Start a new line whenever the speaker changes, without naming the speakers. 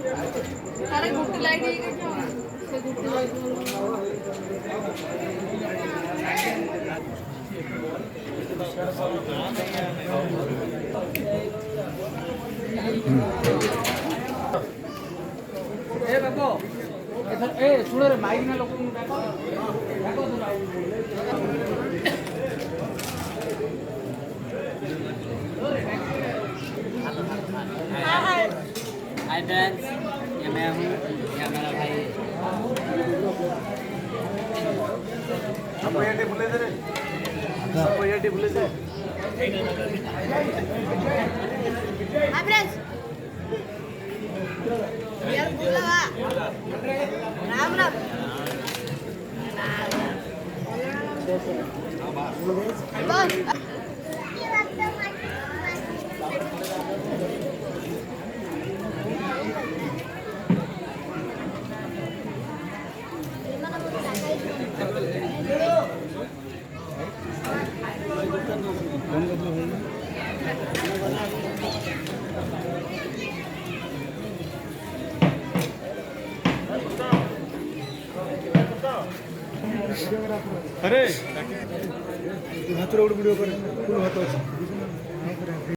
अरे गुट्टी लाइट से गुट्टी लाइट ए बाबू ए सुन रे माइक ना लोक
हाय फ्रेंड्स, ये मैं हूँ, ये मेरा भाई।
आपको ये टेबल दे रे, आपको ये टेबल दे।
हाय फ्रेंड्स यार बोला राम राम बस
अरे हाथ रोड वीडियो कर फुल हाथ